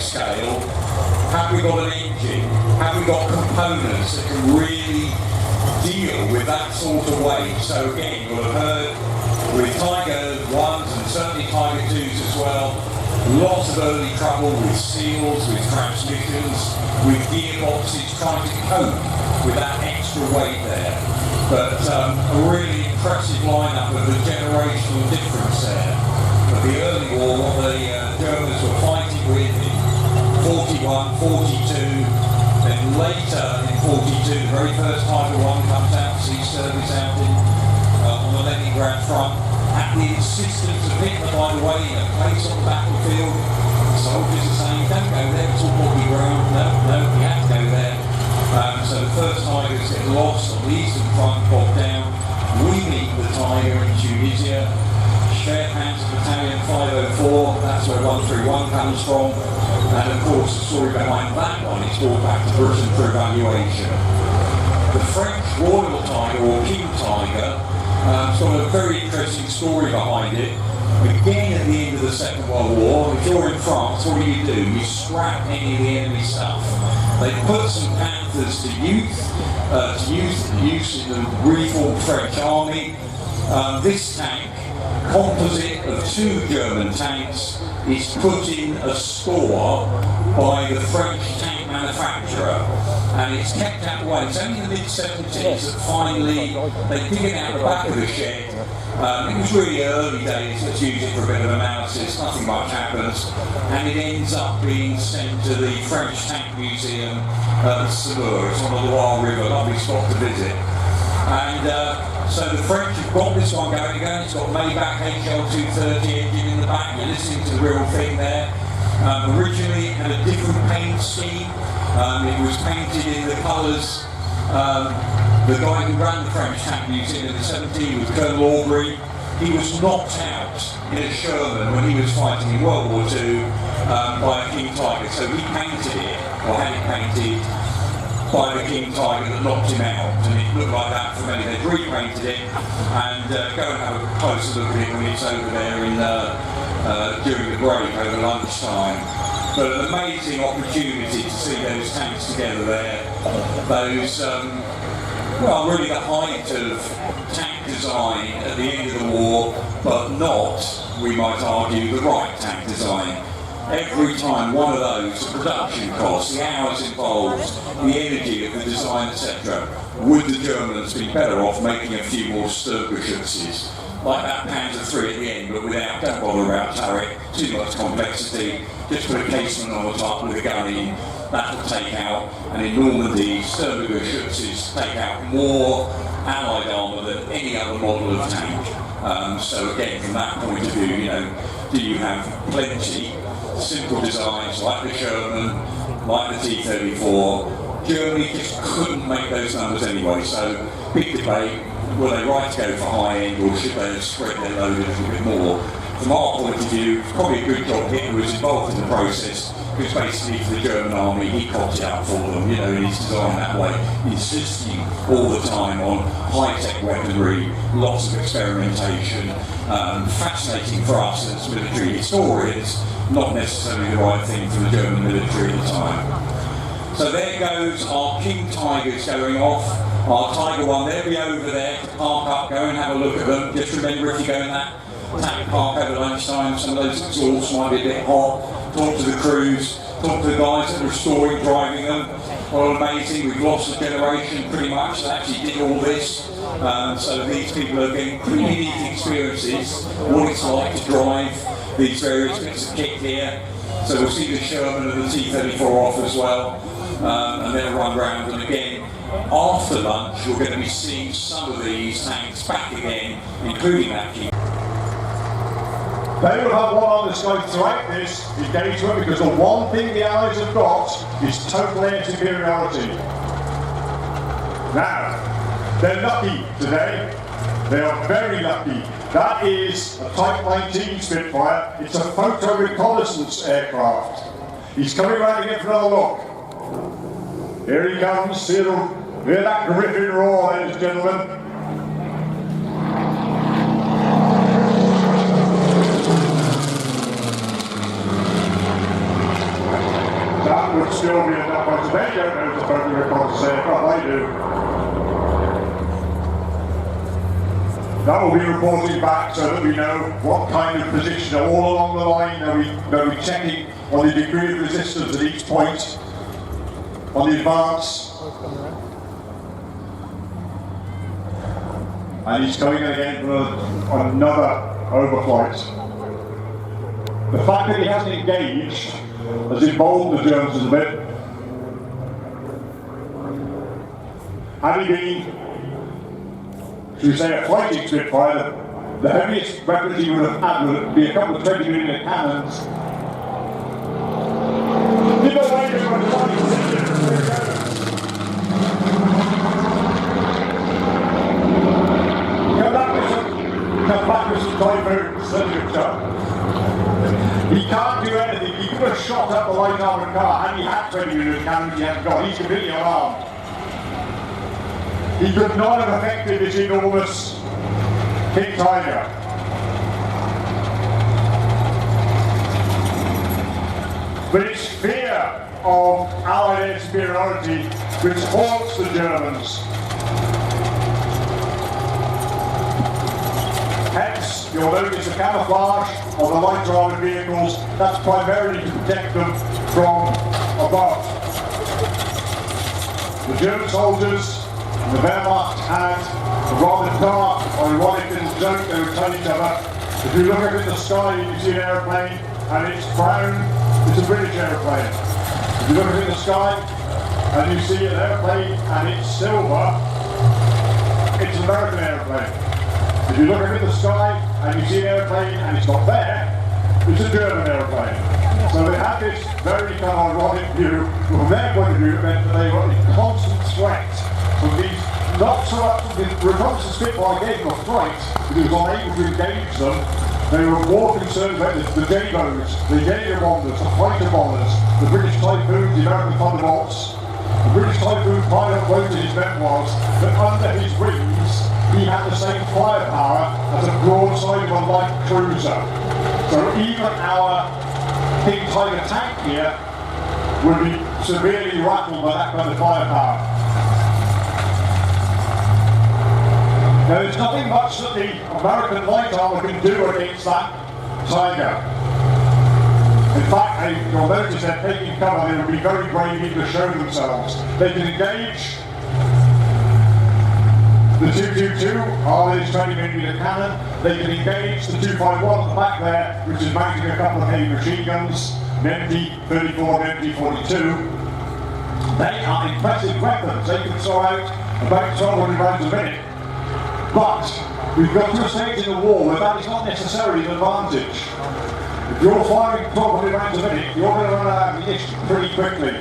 scale, have we got an engine? Have we got components that can really deal with that sort of weight? So again, you'll have heard with Tiger 1s and certainly Tiger 2s as well, lots of early trouble with seals, with transmissions, with gearboxes, trying to cope with that extra weight there. But a really impressive lineup with the generational difference there. But the early war, what the Germans were fighting with in 41, 42, then later in 42, the very first Tiger 1 comes out, sees service out on the Leningrad front, at the insistence of Hitler, by the way, a place on the battlefield. The soldiers are saying, don't go there, it's all boggy ground. No, you have to go there. So the first Tigers get lost on the eastern front, bogged down. We meet the Tiger in Tunisia. Shared Panzer Battalion 504, that's where 131 comes from. And of course, the story behind that one is brought back to Britain for evaluation. The French Royal Tiger, or King Tiger, it's got a very interesting story behind it. Again, at the end of the Second World War, if you're in France, what do? You scrap any of the enemy stuff. They put some Panthers to use in the reformed French army. This tank, composite of 2 German tanks, is put in a store by the French tank manufacturer, and it's kept out of the way. It's only in the mid-70s that finally they dig it out the back of the shed. It was really early days, let's use it for a bit of analysis, nothing much happens, and it ends up being sent to the French Tank Museum at Saumur. It's on the Loire River, lovely spot to visit. And so the French have got this one going again. It's got Maybach HL230 engine in the back. You're listening to the real thing there. Originally it had a different paint scheme. It was painted in the colours. The guy who ran the French Tank Museum in the 70s was Colonel Aubrey. He was knocked out in a Sherman when he was fighting in World War II by a King Tiger. So he painted it, or had it painted, by the King Tiger that knocked him out, and it looked like that for many. They've repainted it, and go and have a closer look at it when it's over there in during the break over lunchtime. But an amazing opportunity to see those tanks together there. Those, well, really the height of tank design at the end of the war, but not, we might argue, the right tank design. Every time one of those, the production costs, the hours involved, the energy of the design, etc., would the Germans be better off making a few more Sturmgeschützes? Like that Panzer III at the end, but without, don't bother about turret, too much complexity, just put a casement on the top with a gun in, that'll take out, and in Normandy, Sturmgeschützes take out more Allied armour than any other model of tank. So again, from that point of view, you know, do you have plenty simple designs like the Sherman, like the T-34? Germany just couldn't make those numbers anyway, so big debate, were they right to go for high end or should they have spread their load a little bit more? From our point of view, it's probably a good job Hitler was involved in the process, because basically for the German army he copped it up for them, you know, in his design that way, insisting all the time on high-tech weaponry, lots of experimentation, fascinating for us as military historians, not necessarily the right thing for the German military at the time. So there goes our King Tigers going off, our Tiger 1, they'll be over there to park up, go and have a look at them. Just remember, if you go in that tank park over lunchtime, some of those exhausts might be a bit hot. Talk to the crews, talk to the guys that are restoring, driving them. Well, amazing, we've lost a generation pretty much that actually did all this. So these people are getting pretty unique experiences, what it's like to drive these various bits of kit here. So we'll see the Sherman and the T-34 off as well, and then run round. And again, after lunch, you're going to be seeing some of these tanks back again, including that King. They will have one on the scope throughout this engagement, because the one thing the Allies have got is total air superiority. Now, they're lucky today. They are very lucky. That is a Type 19 Spitfire. It's a photo reconnaissance aircraft. He's coming around again for another look. Here he comes. Hear that griffin roar, ladies and gentlemen. That would still be enough, but they don't know it's a photo reconnaissance aircraft, I do. That will be reporting back so that we know what kind of position all along the line. They'll be checking on the degree of resistance at each point on the advance. And he's coming in again for another overflight. The fact that he hasn't engaged has emboldened the Germans a bit. Had he been, should we say, a fighting Spitfire, the heaviest weapons he would have had would be a couple of 20mm cannons. Come back with some typhoons, he can't do anything. He could have shot up the light armoured car, and he had 20mm cannons he hasn't got. He's completely unarmed. He could not have affected this enormous King Tiger. But it's fear of Allied air superiority which haunts the Germans. Hence, you'll notice the camouflage of the light armoured vehicles. That's primarily to protect them from above. The German soldiers and the Wehrmacht had a rather dark or ironic little joke they would tell each other. If you look up in the sky, you see an aeroplane and it's brown, it's a British aeroplane. If you look up in the sky and you see an aeroplane and it's silver, it's an American aeroplane. If you look up in the sky and you see an aeroplane and it's not there, it's a German aeroplane. So they had this very kind of ironic view. From their point of view, it meant that they were in constant threat from these, not so much the reconnaissance Spitfire gave them a fright, but it was unable to engage them. They were more concerned about the J-boats, the Jaeger bombers, the fighter bombers, the British Typhoons, the American Thunderbolts. The British Typhoon pilot wrote in his memoirs that under his wings he had the same firepower as a broadside of a light cruiser. So even our King Tiger tank here would be severely rattled by that kind of firepower. Now there's nothing much that the American light armour can do against that Tiger. In fact, you'll notice they're taking cover. They would be very brave even to show themselves. They can engage the 222, Harley's 20mm cannon. They can engage the 251 at the back there, which is mounting a couple of heavy machine guns, the MT-34 and MT-42. They are impressive weapons. They can throw out about 1,200 rounds a minute. But we've got to a stage in the war where that is not necessarily an advantage. If you're firing 1,200 rounds a minute, you're going to run out of ammunition pretty quickly.